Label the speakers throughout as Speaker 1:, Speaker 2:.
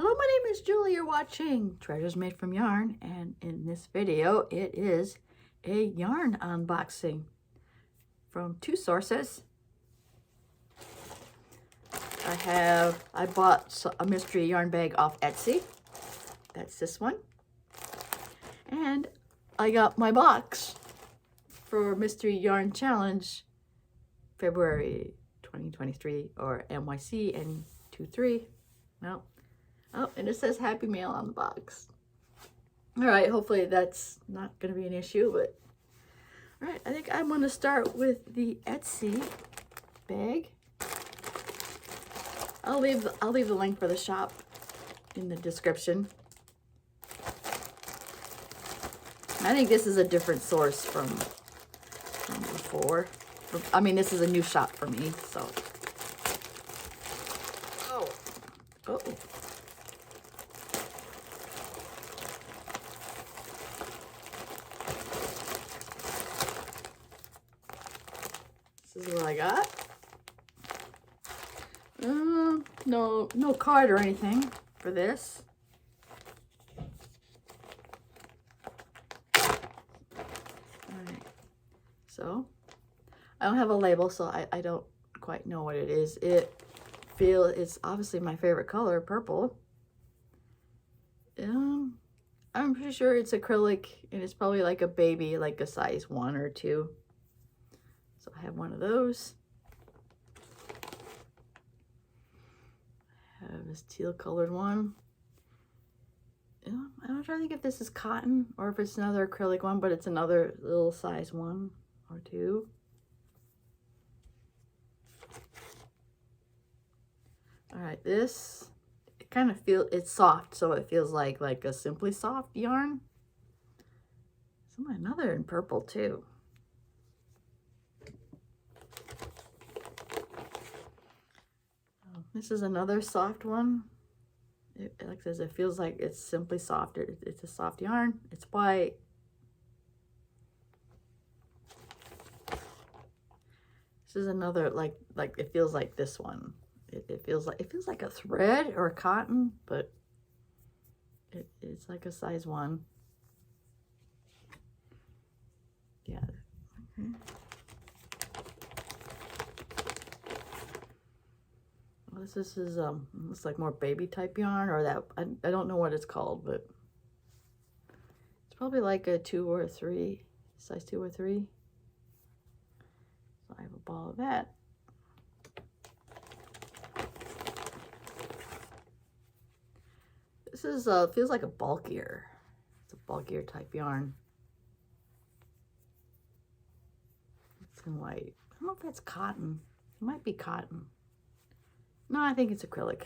Speaker 1: Hello, my name is Julie. You're watching Treasures Made from Yarn, and in this video it is a yarn unboxing from two sources. I bought a mystery yarn bag off Etsy. That's this one. And I got my box for Mystery Yarn Challenge February 2023, or MYC N23. No. Oh, and it says Happy Mail on the box. All right, hopefully that's not going to be an issue, but all right, I think I'm going to start with the Etsy bag. I'll leave the link for the shop in the description. I think this is a different source from before. I mean, this is a new shop for me, so. Oh. This is what I got. No card or anything for this. Alright. So, I don't have a label, so I don't quite know what it is. It's obviously my favorite color, purple. I'm pretty sure it's acrylic, and it's probably like a baby, like a size 1 or 2. So I have one of those. I have this teal colored one. I'm not trying to think if this is cotton or if it's another acrylic one, but it's another little size 1 or 2. All right, this, it kind of feels, it's soft, so it feels like a Simply Soft yarn. Another in purple too. This is another soft one. Like I says, it feels like it's Simply Soft. It's a soft yarn. It's white. This is another like it feels like this one. It feels like a thread or a cotton, but it's like a size 1. Yeah. Okay. Well, this is looks like more baby type yarn, or that I don't know what it's called, but it's probably like a 2 or 3, size 2 or 3. So I have a ball of that. This is feels like a bulkier. It's a bulkier type yarn. It's in white. I don't know if that's cotton. It might be cotton. No, I think it's acrylic.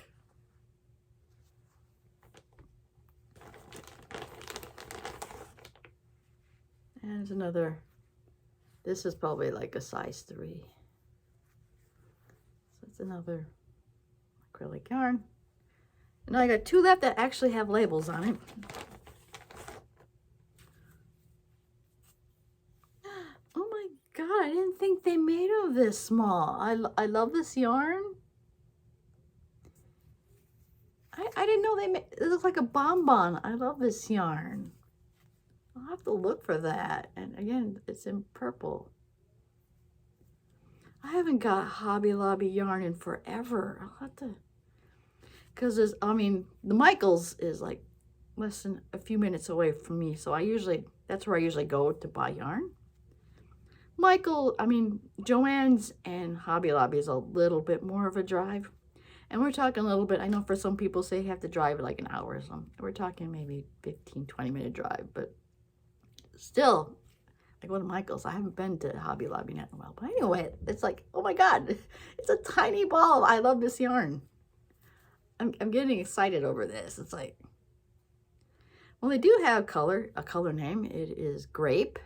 Speaker 1: And there's another. This is probably like a size 3. So it's another acrylic yarn. And I got 2 left that actually have labels on it. Oh my God, I didn't think they made of this small. I love this yarn. I didn't know they made, it looks like a bonbon. I love this yarn. I'll have to look for that. And again, it's in purple. I haven't got Hobby Lobby yarn in forever. I'll have to, because there's, I mean, the Michaels is like less than a few minutes away from me. So that's where I usually go to buy yarn. Joann's and Hobby Lobby is a little bit more of a drive. And we're talking a little bit, I know for some people say you have to drive like an hour or something. We're talking maybe 15, 20-minute drive, but still, I go to Michael's. I haven't been to Hobby Lobby in a while. But anyway, it's like, oh my God, it's a tiny ball. I love this yarn. I'm getting excited over this. It's like, well, they do have a color name. It is Grape.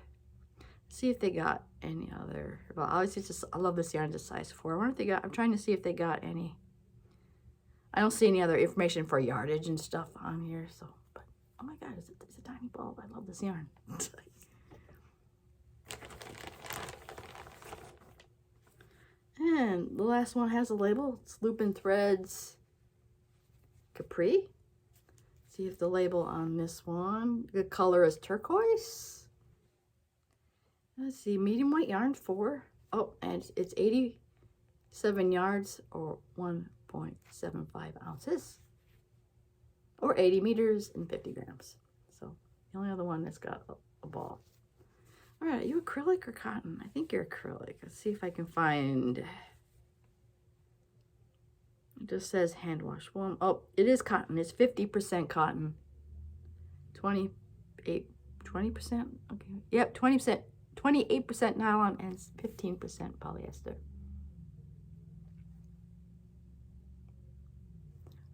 Speaker 1: See if they got any other, well, obviously I love this yarn, just size 4. I wonder if they got, I'm trying to see if they got any. I don't see any other information for yardage and stuff on here, so, but, oh my God, it's a tiny ball. I love this yarn. And the last one has a label. It's Loop and Threads Capri. See if the label on this one, the color is turquoise. Let's see, medium weight yarn 4. Oh, and it's 87 yards or 1.75 ounces or 80 meters and 50 grams. So the only other one that's got a ball. All right, are you acrylic or cotton? I think you're acrylic. Let's see if I can find. It just says hand wash. Well, oh, it is cotton. It's 50% cotton. 20%. Okay. Yep, 20%. 28% nylon and 15% polyester.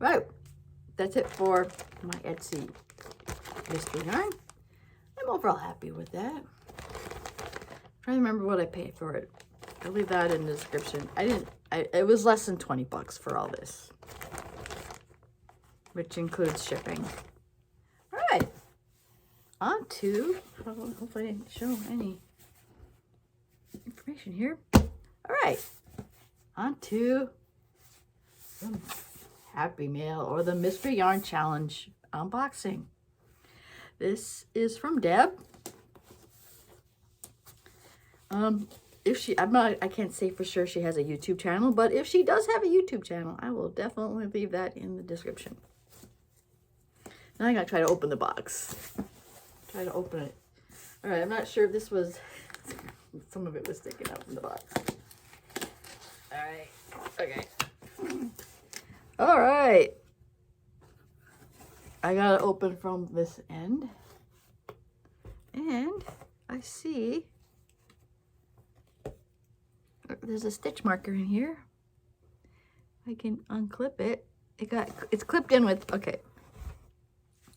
Speaker 1: Right. That's it for my Etsy mystery yarn. I'm overall happy with that. I'm trying to remember what I paid for it. I'll leave that in the description. It was less than 20 bucks for all this, which includes shipping. All right, on to, hopefully I didn't show any information here. All right, on to the Happy Mail or the Mystery Yarn Challenge unboxing. This is from Deb. If she, I can't say for sure she has a YouTube channel, but if she does have a YouTube channel, I will definitely leave that in the description. Now I gotta try to open the box. Try to open it. All right, I'm not sure if this was, some of it was sticking out from the box. All right, okay. All right. I gotta open from this end. And I see there's a stitch marker in here. I can unclip it. It's clipped in with, okay.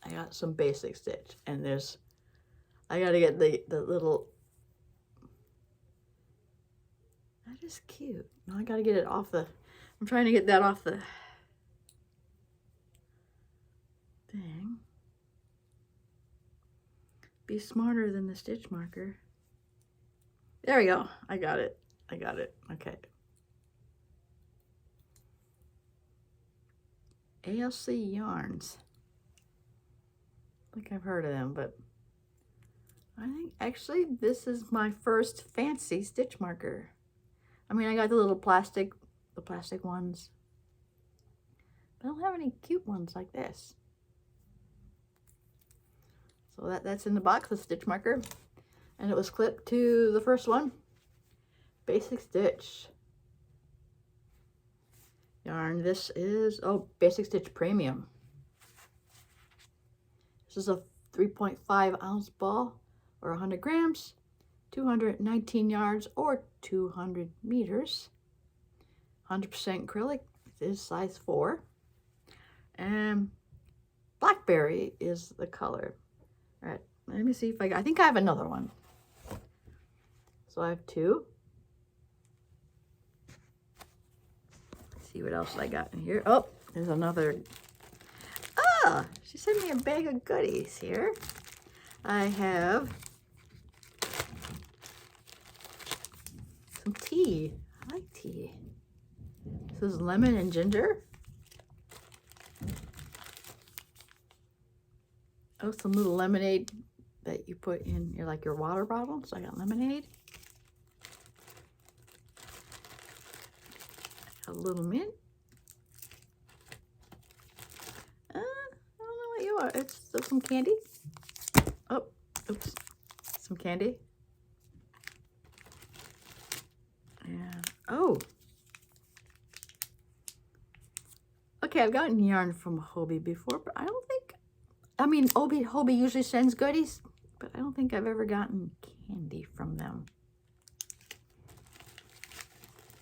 Speaker 1: I got some basic stitch and I gotta get the little, that is cute. Now I gotta get it off I'm trying to get that off the thing. Be smarter than the stitch marker. There we go. I got it. Okay. ALC Yarns. I think I've heard of them, but I think actually this is my first fancy stitch marker. I mean, I got the plastic ones, but I don't have any cute ones like this. So that's in the box, the stitch marker, and it was clipped to the first one. Basic stitch yarn. This is, oh, basic stitch premium. This is a 3.5 ounce ball or 100 grams, 219 yards or 200 meters. 100% acrylic. It is size 4. And blackberry is the color. All right, let me see if I think I have another one. So I have 2. See what else I got in here. Oh, there's another. Ah, she sent me a bag of goodies here. I have some tea. I like tea. This is lemon and ginger. Oh, some little lemonade that you put in your water bottle. So I got lemonade. A little mint. I don't know what you are. It's some candy. Oh, oops. Some candy. And, oh. Okay, I've gotten yarn from Hobie before, but I don't think, I mean, Hobie usually sends goodies, but I don't think I've ever gotten candy from them.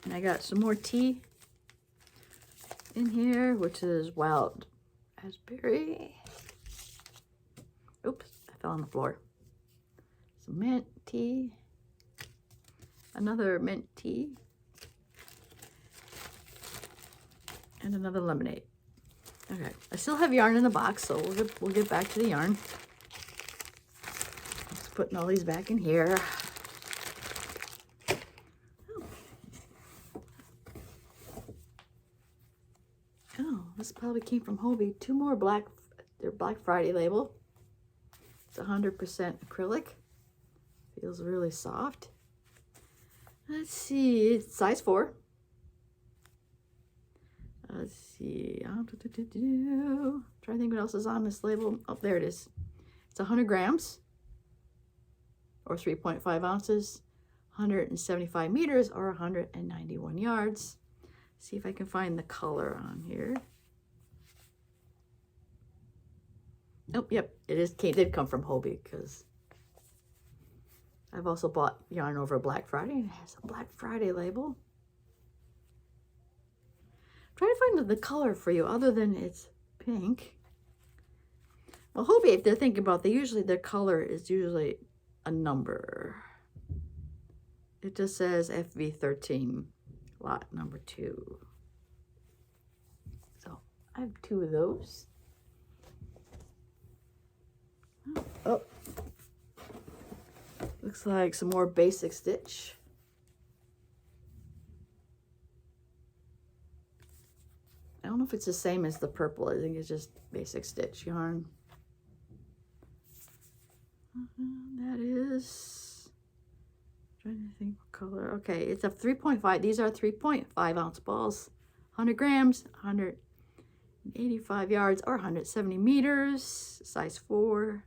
Speaker 1: And I got some more tea in here, which is wild raspberry. Oops, I fell on the floor. Some mint tea. Another mint tea. And another lemonade. Okay, I still have yarn in the box, so we'll get back to the yarn. Just putting all these back in here. Oh, this probably came from Hobie. 2 more black their Black Friday label. It's 100% acrylic. Feels really soft. Let's see, it's size 4. Let's see. Try to think what else is on this label. Oh, there it is. It's 100 grams or 3.5 ounces, 175 meters or 191 yards. See if I can find the color on here. Oh, yep, it did come from Hobie, because I've also bought yarn over Black Friday, and it has a Black Friday label. I'm trying to find the color for you, other than it's pink. Well, Hobie, if they're thinking about, their color is usually a number. It just says FV13, lot number 2. So I have 2 of those. Oh, looks like some more basic stitch. I don't know if it's the same as the purple. I think it's just basic stitch yarn. That is, trying to think what color. Okay, it's a 3.5. These are 3.5 ounce balls, 100 grams, 185 yards or 170 meters, size 4.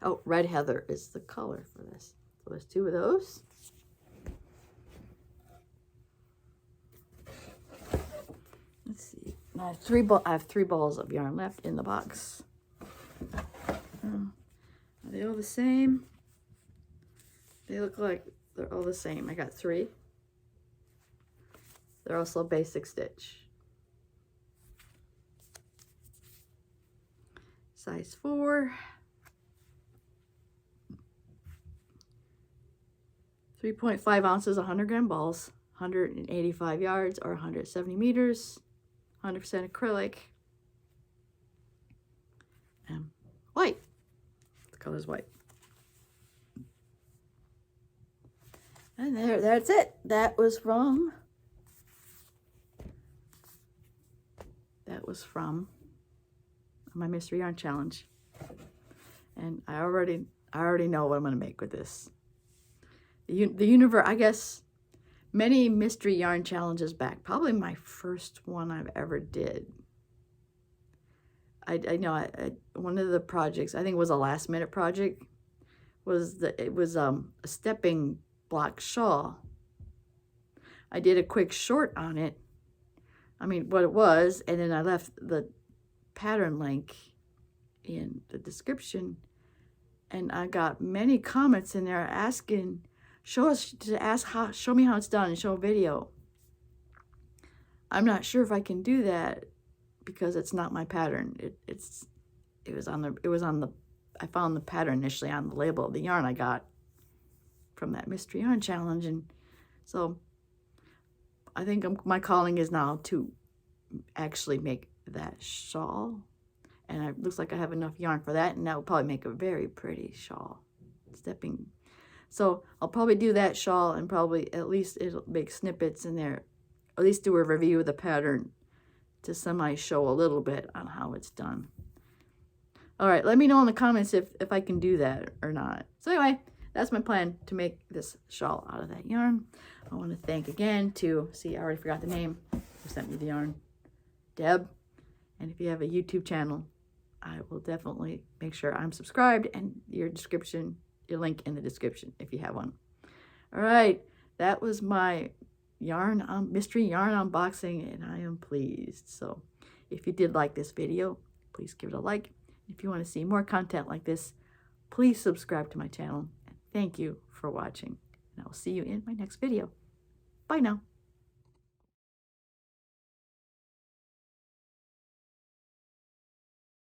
Speaker 1: Oh, red heather is the color for this. So there's 2 of those. Let's see. I have 3 balls of yarn left in the box. Are they all the same? They look like they're all the same. I got 3. They're also basic stitch. Size 4. 3.5 ounces, 100 gram balls, 185 yards or 170 meters, 100% acrylic, and white. The color's white. And that's it. That was from my mystery yarn challenge. And I already know what I'm going to make with this. The universe, I guess, many mystery yarn challenges back. Probably my first one I've ever did. I know one of the projects, I think it was a last minute project, it was a stepping block shawl. I did a quick short on it. I mean, what it was, and then I left the pattern link in the description, and I got many comments in there asking, show me how it's done and show a video. I'm not sure if I can do that because it's not my pattern. I found the pattern initially on the label of the yarn I got from that mystery yarn challenge, and so I think my calling is now to actually make that shawl, and it looks like I have enough yarn for that, and that will probably make a very pretty shawl. So I'll probably do that shawl, and probably at least it'll make snippets in there, at least do a review of the pattern to show a little bit on how it's done. All right, let me know in the comments if I can do that or not. So anyway, that's my plan to make this shawl out of that yarn. I want to thank again I already forgot the name who sent me the yarn, Deb. And if you have a YouTube channel, I will definitely make sure I'm subscribed, and your link in the description if you have one. All right, that was my mystery yarn unboxing, and I am pleased. So if you did like this video, please give it a like. If you want to see more content like this, please subscribe to my channel. And thank you for watching, and I will see you in my next video. Bye now.